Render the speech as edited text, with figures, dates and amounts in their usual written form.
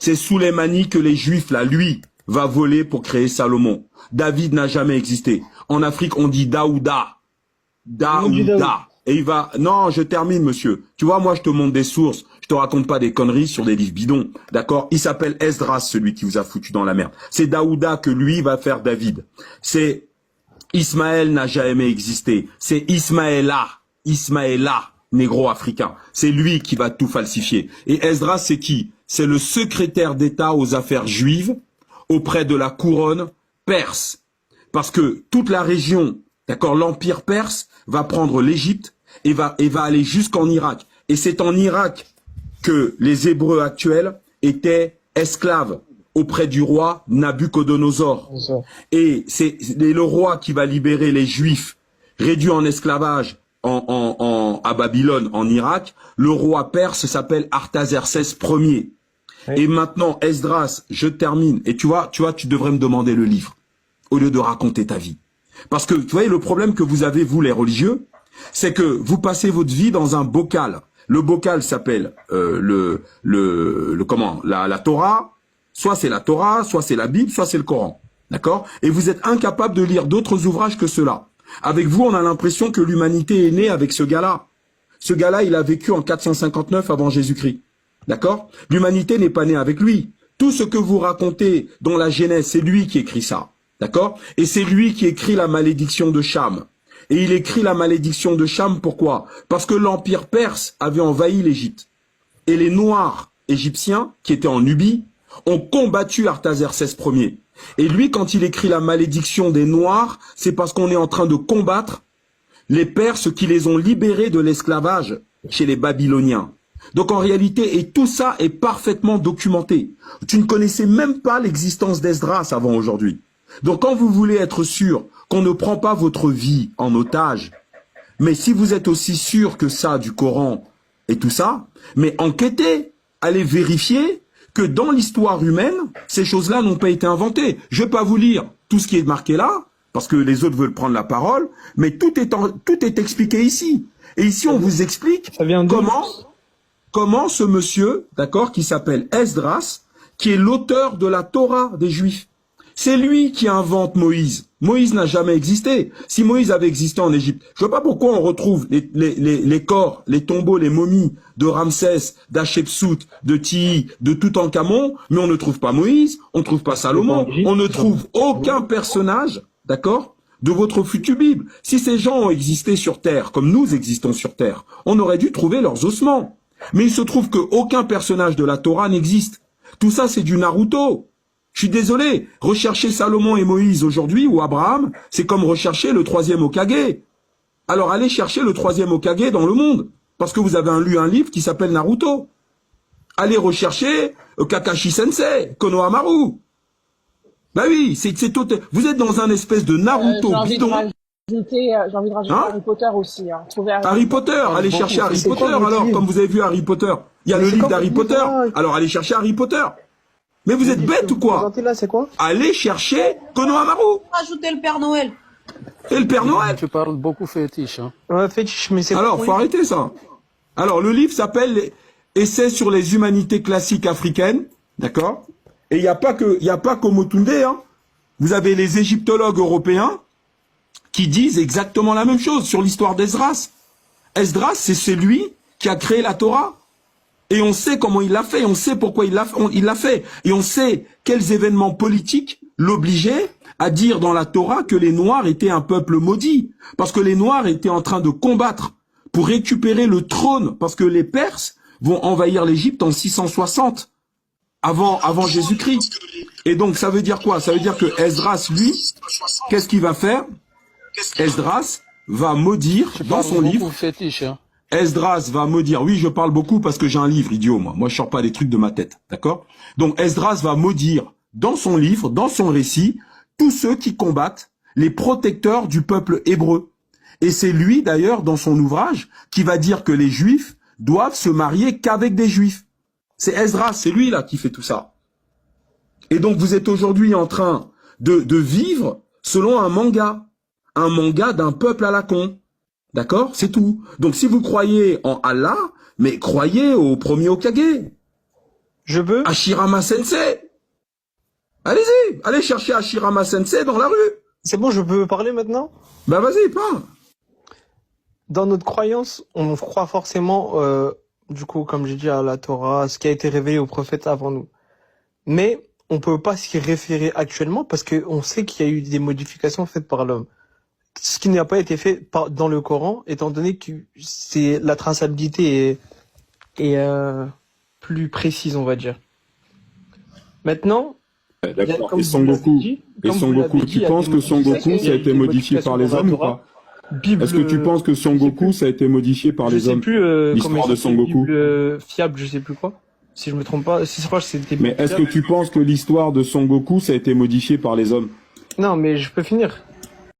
C'est Souleymani que les Juifs, là, lui, va voler pour créer Salomon. David n'a jamais existé. En Afrique, on dit Daouda. Daouda. Et il va... Non, je termine, monsieur. Tu vois, moi, je te montre des sources. Je te raconte pas des conneries sur des livres bidons. D'accord? Il s'appelle Esdras, celui qui vous a foutu dans la merde. C'est Daouda que lui va faire David. C'est... Ismaël n'a jamais existé. C'est Ismaëla, négro-africain. C'est lui qui va tout falsifier. Et Esdras, c'est qui? C'est le secrétaire d'État aux affaires juives auprès de la couronne perse. Parce que toute la région, d'accord, l'empire perse va prendre l'Égypte et va aller jusqu'en Irak. Et c'est en Irak que les Hébreux actuels étaient esclaves auprès du roi Nabuchodonosor. Et c'est le roi qui va libérer les Juifs réduits en esclavage à Babylone, en Irak. Le roi perse s'appelle Artaxerxès Ier. Oui. Et maintenant, Esdras, je termine. Et tu vois, tu devrais me demander le livre au lieu de raconter ta vie. Parce que, tu vois, le problème que vous avez, vous, les religieux, c'est que vous passez votre vie dans un bocal. Le bocal s'appelle la Torah. Soit c'est la Torah, soit c'est la Bible, soit c'est le Coran. D'accord? Et vous êtes incapable de lire d'autres ouvrages que ceux-là. Avec vous, on a l'impression que l'humanité est née avec ce gars-là. Ce gars-là, il a vécu en 459 avant Jésus-Christ. D'accord? L'humanité n'est pas née avec lui. Tout ce que vous racontez dans la Genèse, c'est lui qui écrit ça. D'accord? Et c'est lui qui écrit la malédiction de Cham. Et il écrit la malédiction de Cham, pourquoi? Parce que l'empire perse avait envahi l'Égypte. Et les Noirs égyptiens, qui étaient en Nubie, ont combattu Artaxerxès Ier. Et lui, quand il écrit la malédiction des Noirs, c'est parce qu'on est en train de combattre les Perses qui les ont libérés de l'esclavage chez les Babyloniens. Donc en réalité, et tout ça est parfaitement documenté. Tu ne connaissais même pas l'existence d'Esdras avant aujourd'hui. Donc quand vous voulez être sûr qu'on ne prend pas votre vie en otage, mais si vous êtes aussi sûr que ça du Coran et tout ça, mais enquêtez, allez vérifier que dans l'histoire humaine, ces choses-là n'ont pas été inventées. Je ne vais pas vous lire tout ce qui est marqué là, parce que les autres veulent prendre la parole, mais tout est expliqué ici. Et ici, on vous explique comment ce monsieur, d'accord, qui s'appelle Esdras, qui est l'auteur de la Torah des Juifs, c'est lui qui invente Moïse. Moïse n'a jamais existé. Si Moïse avait existé en Égypte, je ne vois pas pourquoi on retrouve les corps, les tombeaux, les momies de Ramsès, d'Hatchepsout, de Tihi, de Toutankhamon, mais on ne trouve pas Moïse, on ne trouve pas Salomon, on ne trouve aucun personnage, d'accord, de votre future Bible. Si ces gens ont existé sur Terre, comme nous existons sur Terre, on aurait dû trouver leurs ossements. Mais il se trouve qu'aucun personnage de la Torah n'existe. Tout ça, c'est du Naruto. Je suis désolé, rechercher Salomon et Moïse aujourd'hui, ou Abraham, c'est comme rechercher le 3e Hokage. Alors allez chercher le 3e Hokage dans le monde, parce que vous avez lu un livre qui s'appelle Naruto. Allez rechercher Kakashi Sensei, Konohamaru. Bah oui, c'est tout. Vous êtes dans un espèce de Naruto bidon. J'ai envie de rajouter Harry Potter aussi. Hein. Harry Potter, allez chercher Harry Potter alors, comme vous avez vu Harry Potter. Il y a le livre d'Harry Potter, alors allez chercher Harry Potter. Mais vous êtes bête ou quoi? Là, c'est quoi? Allez chercher Konohamaru. Rajouter le Père Noël. Et le Père Noël. Tu parles beaucoup fétiche. Hein. Ouais, fétiche, mais c'est... Alors, faut arrêter ça. Alors, le livre s'appelle Essai sur les humanités classiques africaines, d'accord? Et il n'y a pas que Motunde, hein. Vous avez les égyptologues européens qui disent exactement la même chose sur l'histoire d'Esdras. Esdras, c'est celui qui a créé la Torah. Et on sait comment il l'a fait, on sait pourquoi il l'a fait. Et on sait quels événements politiques l'obligeaient à dire dans la Torah que les Noirs étaient un peuple maudit. Parce que les Noirs étaient en train de combattre pour récupérer le trône. Parce que les Perses vont envahir l'Égypte en 660, avant Jésus-Christ. Et donc ça veut dire quoi? Ça veut dire que Esdras, lui, qu'est-ce qu'il va faire? Esdras va maudire dans son livre. Fétiche, hein. Esdras va maudire, oui je parle beaucoup parce que j'ai un livre, idiot moi je sors pas des trucs de ma tête, d'accord? Donc Esdras va maudire dans son livre, dans son récit, tous ceux qui combattent les protecteurs du peuple hébreu. Et c'est lui d'ailleurs dans son ouvrage qui va dire que les Juifs doivent se marier qu'avec des Juifs. C'est Esdras, c'est lui là qui fait tout ça. Et donc vous êtes aujourd'hui en train de vivre selon un manga d'un peuple à la con. D'accord? C'est tout. Donc si vous croyez en Allah, mais croyez au premier Hokage. Je peux? Hashirama Sensei. Allez-y, allez chercher Hashirama Sensei dans la rue. C'est bon, je peux parler maintenant? Bah vas-y, parle. Dans notre croyance, on croit forcément, du coup, comme j'ai dit, à la Torah, à ce qui a été révélé aux prophètes avant nous. Mais on peut pas s'y référer actuellement parce que on sait qu'il y a eu des modifications faites par l'homme. Ce qui n'a pas été fait dans le Coran, étant donné que c'est la traçabilité est plus précise, on va dire. Maintenant, D'accord. comme Et vous Son l'avez Goku, dit, et comme Son vous Goku, l'avez dit, tu il y a penses des que Son modifications, Goku, il y ça a eu été des modifié par modifications les dans la hommes ou Torah. pas? Bible, Est-ce que tu penses que Son je sais Goku, plus, ça a été modifié par je les sais hommes? plus comment L'histoire il de Son s'appelait, Goku. Bible fiable, je sais plus quoi. Si je me trompe pas, si je crois que c'était Mais Bible est-ce que fiable. tu penses que l'histoire de Son Goku, ça a été modifié par les hommes? Non, mais je peux finir.